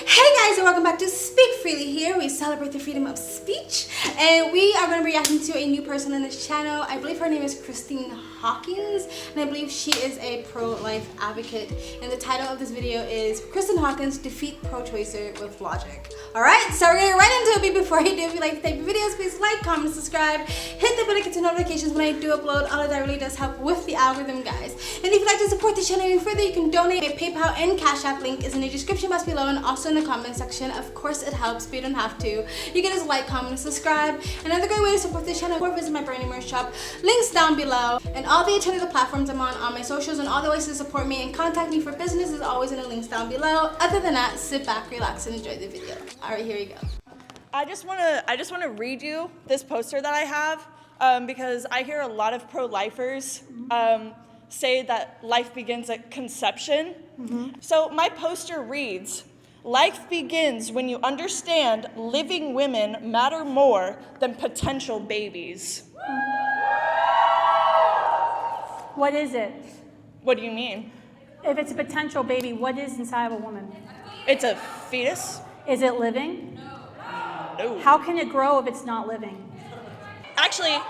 Hey guys, and welcome back to Speak Freely. Here we celebrate the freedom of speech, and we are going to be reacting to a new person on this channel. I believe her name is Kristen Hawkins, and I believe she is a pro-life advocate, and the title of this video is Kristen Hawkins Defeat Pro-Choicer with Logic. Alright, so we're going to get right into it, but before I do, if you like the type of videos, please like, comment, subscribe, hit the bell to get notifications when I do upload. All of that really does help with the algorithm, guys. And if you'd like to support the channel even further, you can donate. My PayPal and Cash App link is in the description box below and also in the comment section. Of course it helps, but you don't have to. You can just like, comment, and subscribe. Another great way to support the channel or visit my brand new merch shop. Links down below. And all the alternative platforms I'm on my socials, and all the ways to support me and contact me for business is always in the links down below. Other than that, sit back, relax, and enjoy the video. Alright, here we go. I just want to read you this poster that I have because I hear a lot of pro-lifers say that life begins at conception. So my poster reads, "Life begins when you understand living women matter more than potential babies." What is it? What do you mean? If it's a potential baby, what is inside of a woman? It's a fetus? Is it living? No. How can it grow if it's not living? Actually,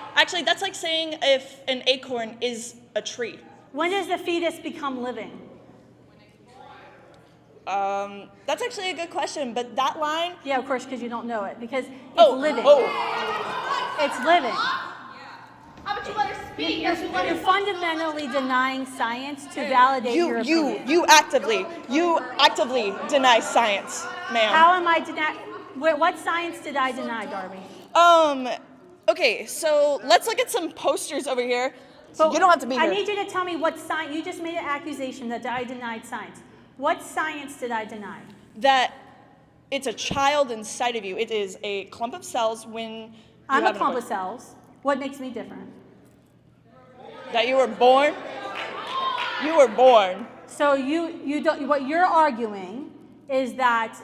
that's like saying if an acorn is a tree. When does the fetus become living? That's actually a good question, but that line... Yeah, of course, because you don't know it. Because it's living. It's living. How about you let her speak? You're fundamentally denying science to validate your opinion. You actively deny science, ma'am. How am I denying? What science did I deny, Darby? Okay, so let's look at some posters over here. But You don't have to be here. I need you to tell me what science. You just made an accusation that I denied science. What science did I deny? That it's a child inside of you. It is a clump of cells when you I'm have a clump an of cells. What makes me different? That you were born. You were born. So you don't. What you're arguing is that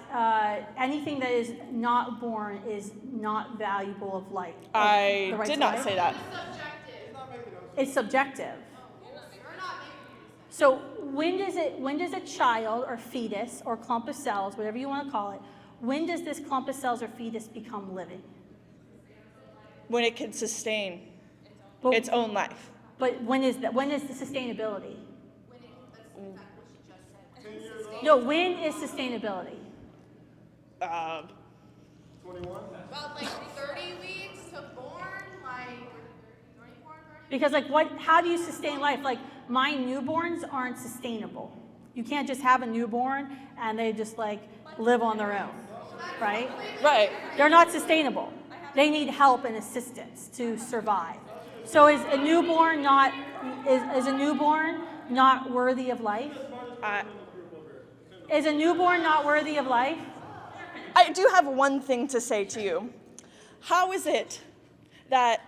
anything that is not born is not valuable of life. I did not say that. It's subjective. So when does a child or fetus or clump of cells, whatever you want to call it, when does this clump of cells or fetus become living? When it can sustain But, its own life. But when is the sustainability? No, when is sustainability? 21? About like 30 weeks to born, like 24, 30. Because how do you sustain life? Like my newborns aren't sustainable. You can't just have a newborn and they just live on their own, right? Right. They're not sustainable. They need help and assistance to survive. So is a newborn not worthy of life? Is a newborn not worthy of life? I do have one thing to say to you. How is it that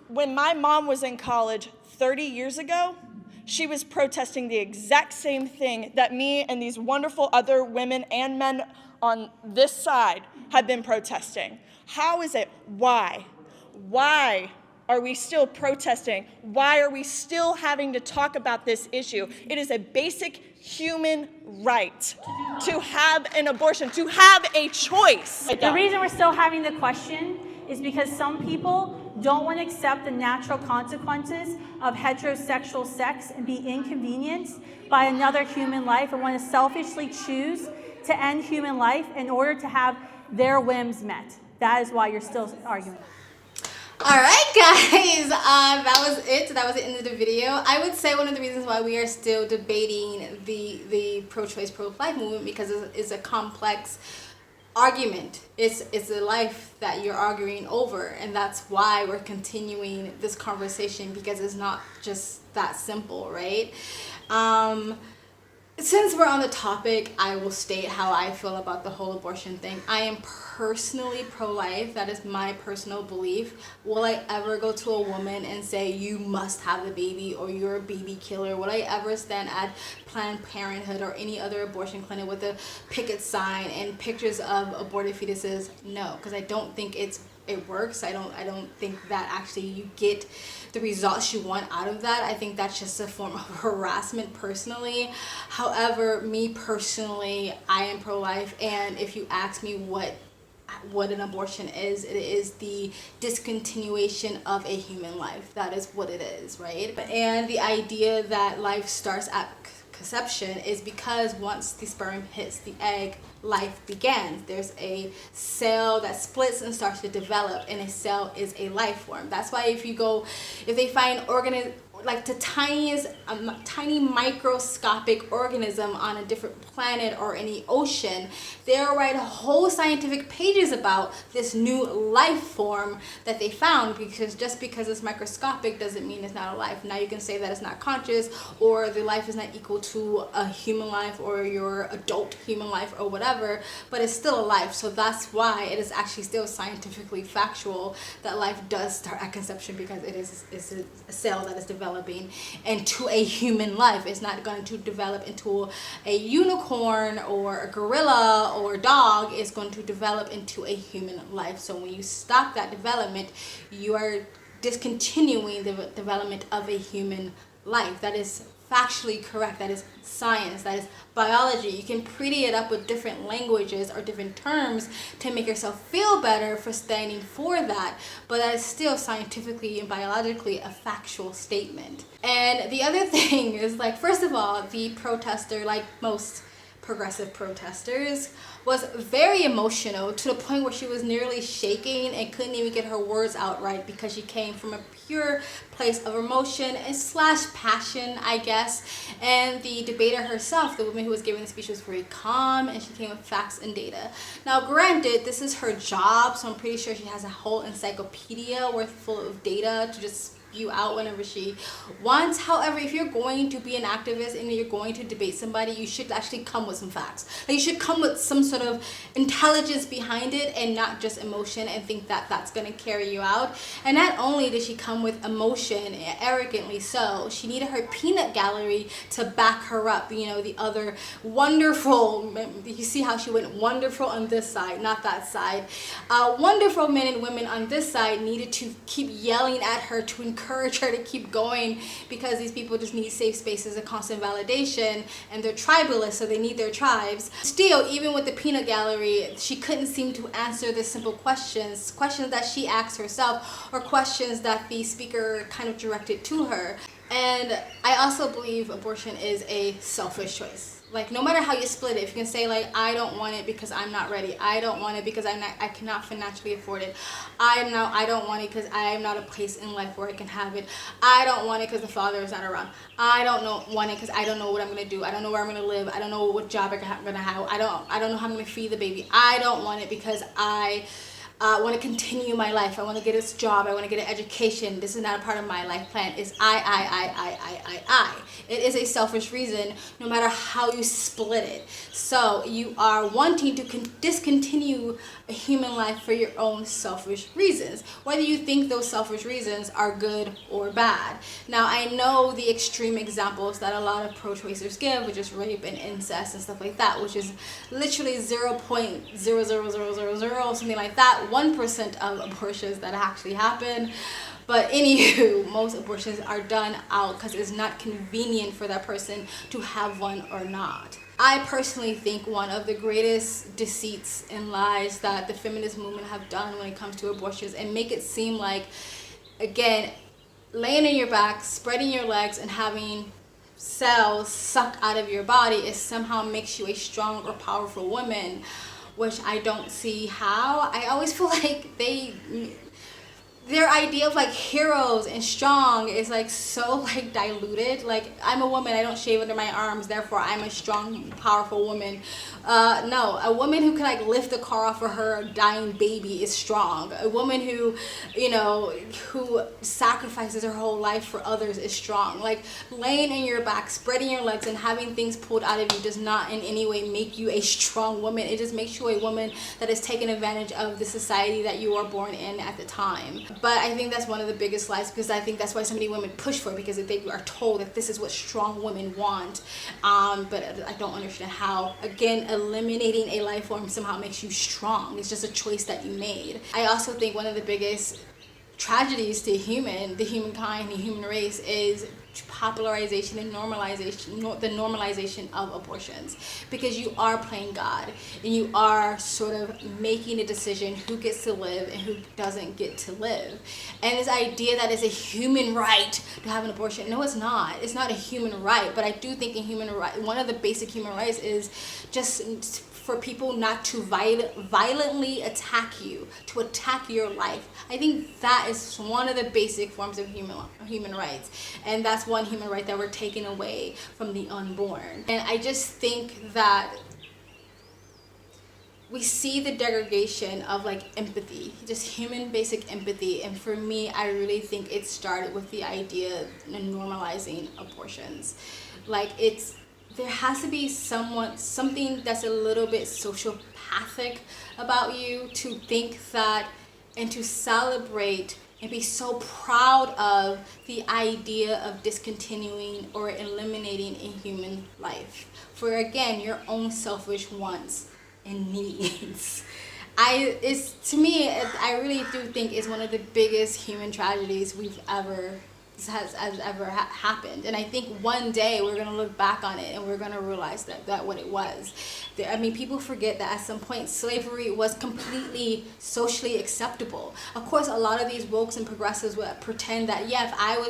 when my mom was in college 30 years ago, she was protesting the exact same thing that me and these wonderful other women and men on this side have been protesting? How is it? Why? Why are we still protesting? Why are we still having to talk about this issue? It is a basic human right to have an abortion, to have a choice. The reason we're still having the question is because some people don't want to accept the natural consequences of heterosexual sex and be inconvenienced by another human life and want to selfishly choose to end human life in order to have their whims met. That is why you're still arguing. Alright guys, that was it. That was the end of the video. I would say one of the reasons why we are still debating the pro-choice, pro-life movement because it's a complex argument. It's a life that you're arguing over, and that's why we're continuing this conversation, because it's not just that simple, right? Since we're on the topic, I will state how I feel about the whole abortion thing. I am personally pro-life. That is my personal belief. Will I ever go to a woman and say, you must have the baby or you're a baby killer? Will I ever stand at Planned Parenthood or any other abortion clinic with a picket sign and pictures of aborted fetuses? No, because I don't think it's it works. I don't think that actually you get the results you want out of that. I think that's just a form of harassment personally. However, me personally, I am pro-life, and if you ask me what an abortion is, it is the discontinuation of a human life. That is what it is, right? And the idea that life starts at conception is because once the sperm hits the egg, life begins. There's a cell that splits and starts to develop, and a cell is a life form. That's why if they find like the tiniest, tiny microscopic organism on a different planet or any ocean, they'll write whole scientific pages about this new life form that they found, because just because it's microscopic doesn't mean it's not a life. Now you can say that it's not conscious, or the life is not equal to a human life or your adult human life or whatever, but it's still a life. So that's why it is actually still scientifically factual that life does start at conception, because it's a cell that is developing into a human life. It's not going to develop into a unicorn or a gorilla or a dog. It's going to develop into a human life. So when you stop that development, you are discontinuing the development of a human life. That is factually correct. That is science. That is biology. You can pretty it up with different languages or different terms to make yourself feel better for standing for that, but that is still scientifically and biologically a factual statement. And the other thing is, like, first of all, the protester, like most progressive protesters, was very emotional to the point where she was nearly shaking and couldn't even get her words out right, because she came from a pure place of emotion and / passion, I guess. And the debater herself, the woman who was giving the speech, was very calm, and she came with facts and data. Now granted, this is her job, so I'm pretty sure she has a whole encyclopedia worth full of data to just you out whenever she wants. However, if you're going to be an activist and you're going to debate somebody, you should actually come with some facts. Like, you should come with some sort of intelligence behind it and not just emotion and think that that's going to carry you out. And not only did she come with emotion, arrogantly so, she needed her peanut gallery to back her up. You know, the other wonderful, you see how she went wonderful on this side, not that side. Wonderful men and women on this side needed to keep yelling at her to encourage her to keep going, because these people just need safe spaces and constant validation, and they're tribalists, so they need their tribes. Still, even with the peanut gallery, she couldn't seem to answer the simple questions that she asked herself, or questions that the speaker kind of directed to her. And I also believe abortion is a selfish choice. Like, no matter how you split it, if you can say, like, I don't want it because I'm not ready, I don't want it because I cannot financially afford it, I don't want it because I am not a place in life where I can have it, I don't want it because the father is not around, I don't want it because I don't know what I'm going to do, I don't know where I'm going to live, I don't know what job I'm going to have, I don't know how I'm going to feed the baby, I don't want it because I want to continue my life, I want to get this job, I want to get an education, this is not a part of my life plan. It's I. It is a selfish reason, no matter how you split it. So you are wanting to discontinue a human life for your own selfish reasons, whether you think those selfish reasons are good or bad. Now, I know the extreme examples that a lot of pro-choicers give, which is rape and incest and stuff like that, which is literally 0.00000 something like that, 1% of abortions that actually happen. But anywho, most abortions are done out because it's not convenient for that person to have one or not. I personally think one of the greatest deceits and lies that the feminist movement have done when it comes to abortions, and make it seem like, again, laying on your back, spreading your legs, and having cells sucked out of your body is somehow makes you a strong or powerful woman, which I don't see how. I always feel like their idea of like heroes and strong is like so like diluted. Like, I'm a woman, I don't shave under my arms, therefore I'm a strong, powerful woman. No, a woman who can like lift the car off of her dying baby is strong. A woman who, you know, who sacrifices her whole life for others is strong. Like, laying on your back, spreading your legs, and having things pulled out of you does not in any way make you a strong woman. It just makes you a woman that is taking advantage of the society that you are born in at the time. But I think that's one of the biggest lies, because I think that's why so many women push for it, because they are told that this is what strong women want. But I don't understand how, again, eliminating a life form somehow makes you strong. It's just a choice that you made. I also think one of the biggest tragedies to the humankind, the human race, is popularization and the normalization of abortions, because you are playing God and you are sort of making a decision who gets to live and who doesn't get to live. And this idea that it's a human right to have an abortion, no, it's not. It's not a human right. But I do think one of the basic human rights is just for people not to violently attack you, to attack your life. I think that is one of the basic forms of human rights. And that's one human right that we're taking away from the unborn. And I just think that we see the degradation of like empathy, just human basic empathy. And for me, I really think it started with the idea of normalizing abortions. Like, there has to be something that's a little bit sociopathic about you to think that, and to celebrate and be so proud of the idea of discontinuing or eliminating a human life for, again, your own selfish wants and needs. I really do think it's one of the biggest human tragedies has ever happened. And I think one day we're going to look back on it and we're going to realize that what it was. I mean, people forget that at some point slavery was completely socially acceptable. Of course, a lot of these wokes and progressives would pretend that, yeah, if I was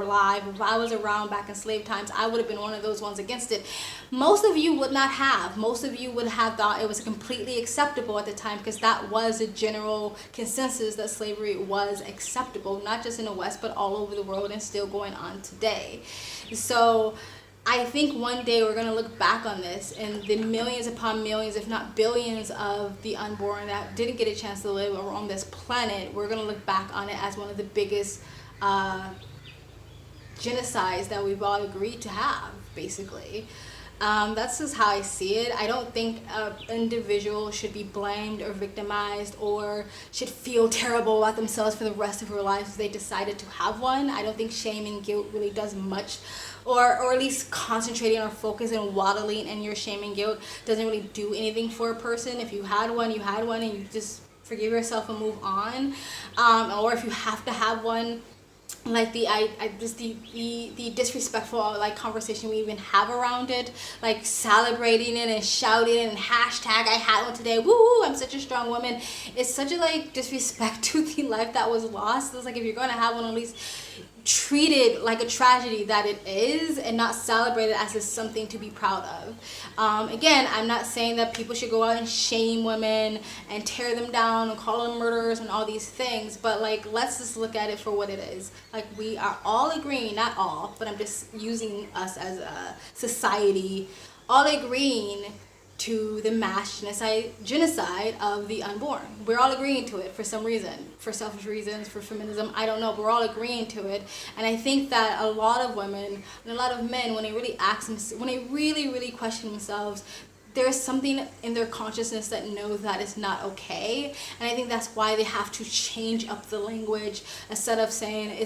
alive, if I was around back in slave times, I would have been one of those ones against it. Most of you would not have. Most of you would have thought it was completely acceptable at the time, because that was a general consensus that slavery was acceptable, not just in the West, but all over the world, and still going on today. So I think one day we're going to look back on this, and the millions upon millions, if not billions, of the unborn that didn't get a chance to live on this planet, we're going to look back on it as one of the biggest genocides that we've all agreed to have, basically. That's just how I see it. I don't think an individual should be blamed or victimized or should feel terrible about themselves for the rest of their lives if they decided to have one. I don't think shame and guilt really does much, or at least concentrating or focus and waddling in your shame and guilt doesn't really do anything for a person. If you had one, and you just forgive yourself and move on. Or if you have to have one, like the disrespectful like conversation we even have around it, like celebrating it and shouting it and hashtag I had one today, woo, I'm such a strong woman. It's such a like disrespect to the life that was lost. It's like, if you're going to have one, at least treat it like a tragedy that it is, and not celebrate it as something to be proud of. Again, I'm not saying that people should go out and shame women and tear them down and call them murderers and all these things, but like, let's just look at it for what it is. Like, we are all agreeing, not all, but I'm just using us as a society, all agreeing to the mass genocide of the unborn. We're all agreeing to it for some reason, for selfish reasons, for feminism, I don't know, but we're all agreeing to it. And I think that a lot of women and a lot of men, when they really really question themselves, there's something in their consciousness that knows that it's not okay. And I think that's why they have to change up the language, instead of saying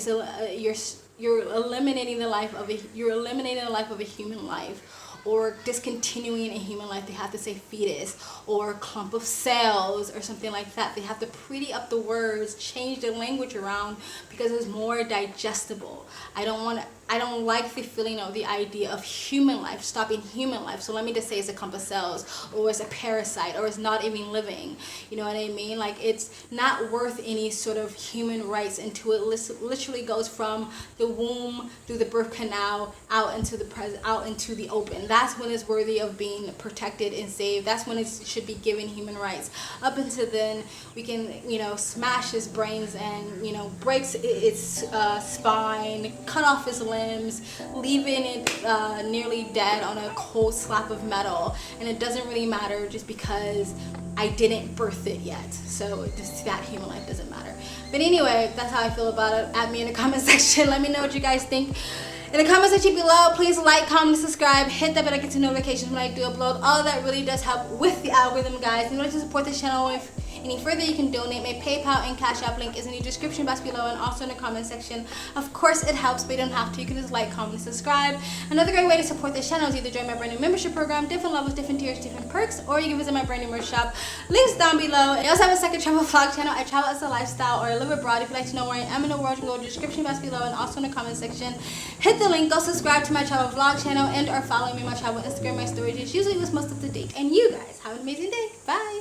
you're eliminating the life of a human life, or discontinuing a human life. They have to say fetus or clump of cells or something like that. They have to pretty up the words, change the language around, because it's more digestible. I don't like the feeling of the idea of human life, stopping human life. So let me just say it's a clump of cells, or it's a parasite, or it's not even living. You know what I mean? Like, it's not worth any sort of human rights until it literally goes from the womb through the birth canal out into the open. That's when it's worthy of being protected and saved. That's when it should be given human rights. Up until then, we can, smash his brains and, breaks its spine, cut off his limbs, leaving it nearly dead on a cold slab of metal. And it doesn't really matter, just because I didn't birth it yet. So just that human life doesn't matter. But anyway, that's how I feel about it. Add me in the comment section. Let me know what you guys think. In the comment section below, please like, comment, subscribe, hit that bell to get notifications when I do upload. All of that really does help with the algorithm, guys. And you want to support this channel any further, you can donate. My PayPal and Cash App link is in the description box below and also in the comment section. Of course, it helps, but you don't have to. You can just like, comment, and subscribe. Another great way to support this channel is either join my brand new membership program, different levels, different tiers, different perks, or you can visit my brand new merch shop. Links down below. I also have a second travel vlog channel. I travel as a lifestyle or I live abroad. If you'd like to know where I am in the world, you can go to the description box below and also in the comment section. Hit the link, go subscribe to my travel vlog channel and or follow me on my travel Instagram, my stories. It's usually what's most up to date. And you guys have an amazing day. Bye.